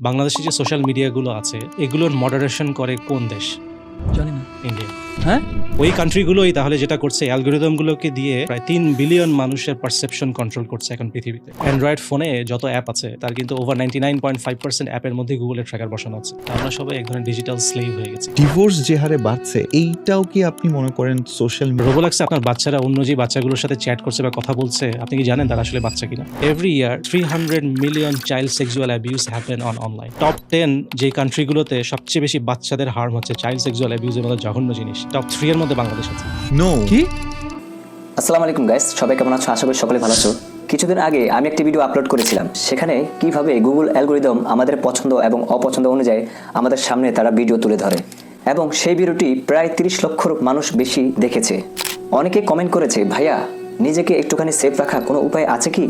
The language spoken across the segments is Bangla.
বাংলাদেশে যে সোশ্যাল মিডিয়াগুলো আছে এগুলোর মডারেশন করে কোন দেশ? জানি না। ইন্ডিয়া। হ্যাঁ? ওই কান্ট্রিগুলোই তাহলে যেটা করছে অ্যালগরিদমগুলোকে দিয়ে প্রায় ৩ বিলিয়ন মানুষের পারসেপশন কন্ট্রোল করছে এখন পৃথিবীতে। অ্যান্ড্রয়েড ফোনে যত অ্যাপ আছে তার কিন্তু ওভার 99.5% অ্যাপের মধ্যে গুগলের ট্র্যাকার বসানো আছে। আমরা সবাই এক ধরনের ডিজিটাল স্লেভ হয়ে গেছি। ডিভোর্স যে হারে বাড়ছে এইটাও কি আপনি মনে করেন সোশ্যাল রোবোলাক্সে আপনার বাচ্চারা অন্য যে বাচ্চাগুলোর সাথে চ্যাট করছে বা কথা বলছে আপনি কি জানেন তারা আসলে বাচ্চা কিনা? Every year 300 million child sexual abuse happen on online. Top 10 যে কান্ট্রিগুলোতে সবচেয়ে বেশি বাচ্চাদের হার্ম হচ্ছে চাইল্ড সেক্সুয়াল অ্যাবিউজের মতো জঘন্য জিনিস, টপ 3 এর মধ্যে বাংলাদেশ আছে। নো কি? আসসালামু আলাইকুম গাইস, সবাই কেমন আছো? আশা করি সকলে ভালো আছো। কিছুদিন আগে আমি একটি ভিডিও আপলোড করেছিলাম, সেখানে কিভাবে গুগল অ্যালগরিদম আমাদের পছন্দ এবং অপছন্দ অনুযায়ী আমাদের সামনে তারা ভিডিও তুলে ধরে, এবং সেই ভিডিওটি প্রায় 30 লক্ষ মানুষ বেশি দেখেছে। অনেকে কমেন্ট করেছে, ভাইয়া নিজেকে একটুখানি সেফ রাখা কোনো উপায় আছে কি?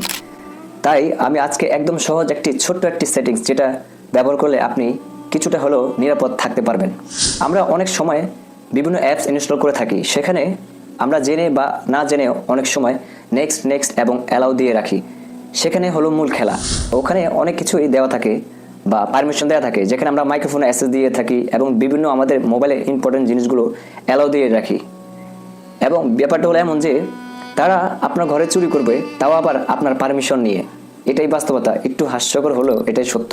তাই আমি আজকে একদম সহজ ছোট্ট একটি সেটিংস যেটা ব্যবহার করলে আপনি কিছুটা হলেও নিরাপদ থাকতে পারবেন। আমরা অনেক সময় বিভিন্ন অ্যাপস ইনস্টল করে থাকি, সেখানে আমরা জেনে বা না জেনেও অনেক সময় নেক্সট এবং অ্যালাউ দিয়ে রাখি। সেখানে হলো মূল খেলা। ওখানে অনেক কিছুই দেওয়া থাকে বা পারমিশন দেওয়া থাকে, যেখানে আমরা মাইক্রোফোনে অ্যাক্সেস দিয়ে থাকি এবং বিভিন্ন আমাদের মোবাইলের ইম্পর্টেন্ট জিনিসগুলো অ্যালাউ দিয়ে রাখি। এবং ব্যাপারটা হলো এমন যে তারা আপনার ঘরে চুরি করবে, তাও আবার আপনার পারমিশন নিয়ে। এটাই বাস্তবতা, একটু হাস্যকর হলেও এটাই সত্য।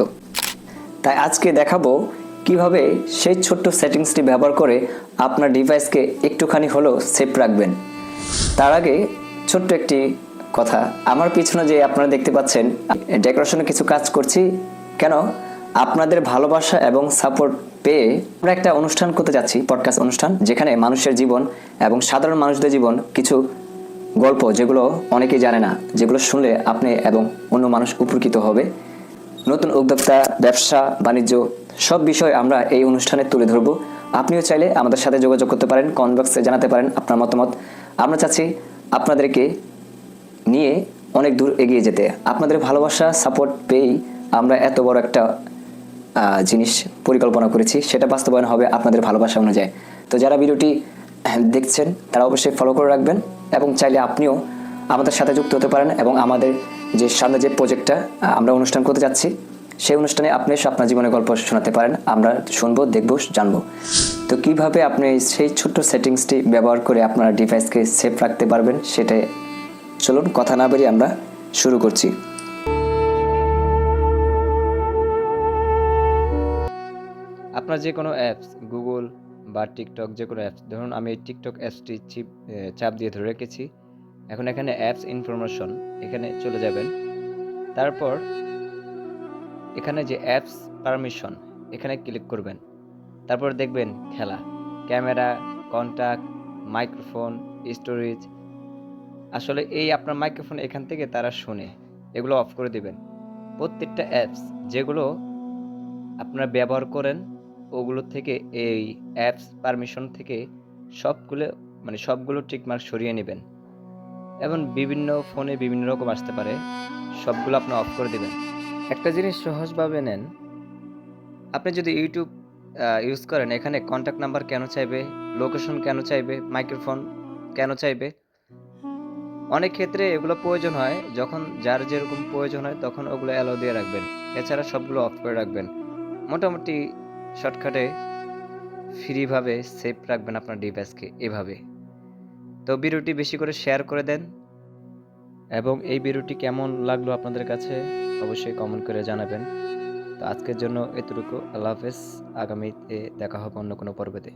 তাই আজকে দেখাবো কিভাবে সেই ছোট্ট সেটিংসটি ব্যবহার করে আপনার ডিভাইসকে একটুখানি হলেও সেফ রাখবেন। তার আগে ছোট্ট একটি কথা, আমার পিছনে যে আপনারা দেখতে পাচ্ছেন ডেকোরেশনে কিছু কাজ করছি, কেন? আপনাদের ভালোবাসা এবং সাপোর্ট পেয়ে আমরা একটা অনুষ্ঠান করতে যাচ্ছি, পডকাস্ট অনুষ্ঠান, যেখানে মানুষের জীবন এবং সাধারণ মানুষদের জীবন কিছু গল্প যেগুলো অনেকেই জানে না, যেগুলো শুনলে আপনি এবং অন্য মানুষ উপকৃত হবে। নতুন উদ্যোক্তা, ব্যবসা বাণিজ্য সব বিষয় আমরা এই অনুষ্ঠানে তুলে ধরবো। আপনিও চাইলে আমাদের সাথে যোগাযোগ করতে পারেন, কমেন্ট বক্সে জানাতে পারেন আপনার মতামত। আমরা চাচ্ছি আপনাদেরকে নিয়ে অনেক দূর এগিয়ে যেতে। আপনাদের ভালোবাসা সাপোর্ট পেয়েই আমরা এত বড় একটা জিনিস পরিকল্পনা করেছি, সেটা বাস্তবায়ন হবে আপনাদের ভালোবাসা অনুযায়ী। তো যারা ভিডিওটি দেখছেন তারা অবশ্যই ফলো করে রাখবেন, এবং চাইলে আপনিও আমাদের সাথে যুক্ত হতে পারেন এবং আমাদের যে সামনে যে প্রজেক্টটা আমরা অনুষ্ঠান করতে যাচ্ছি সেই অনুষ্ঠানে আপনি আপনার জীবনের গল্প শোনাতে পারেন, আমরা শুনবো, দেখবো, জানবো। তো কিভাবে আপনি সেই ছোট্ট সেটিংসটি ব্যবহার করে আপনার ডিভাইসকে সেফ রাখতে পারবেন সেটাই, চলুন কথা না বেরিয়ে আমরা শুরু করছি। আপনার যে কোনো অ্যাপস, গুগল বা টিকটক, যে কোনো অ্যাপস, ধরুন আমি এই টিকটক অ্যাপসটি চাপ দিয়ে ধরে রেখেছি। এখন এখানে অ্যাপস ইনফরমেশন, এখানে চলে যাবেন। তারপর এখানে যে অ্যাপস পারমিশন, এখানে ক্লিক করবেন। তারপর দেখবেন খেলা, ক্যামেরা, কন্টাক্ট, মাইক্রোফোন, স্টোরেজ। আসলে এই আপনার মাইক্রোফোন এখান থেকে তারা শুনে, এগুলো অফ করে দিবেন। প্রত্যেকটা অ্যাপস যেগুলো আপনারা ব্যবহার করেন ওগুলো থেকে এই অ্যাপস পারমিশন থেকে সবগুলো টিকমার্ক সরিয়ে নেবেন। এবং বিভিন্ন ফোনে বিভিন্ন রকম আসতে পারে, সবগুলো আপনি অফ করে দেবেন। একটা জিনিস সহজভাবে নেন, আপনি যদি ইউটিউব ইউজ করেন, এখানে কন্ট্যাক্ট নাম্বার কেন চাইবে, লোকেশন কেন চাইবে, মাইক্রোফোন কেন চাইবে, অনেক ক্ষেত্রে এগুলো প্রয়োজন হয়, যখন যার যেরকম প্রয়োজন হয় তখন ওগুলো অ্যালাউ দিয়ে রাখবেন, এছাড়া সবগুলো অফ করে রাখবেন। মোটামুটি শর্টকাটে ফ্রিভাবে সেফ রাখবেন আপনার ডিভাইসকে এভাবে। তো ভিডিওটি বেশি করে শেয়ার করে দেন, এবং এই ভিডিওটি কেমন লাগলো আপনাদের কাছে অবশ্যই কমেন্ট করে জানাবেন। তো আজকের জন্য এতটুকু, আল্লাহ হাফেজ। আগামীতে দেখা হবে অন্য কোনো পর্বতে।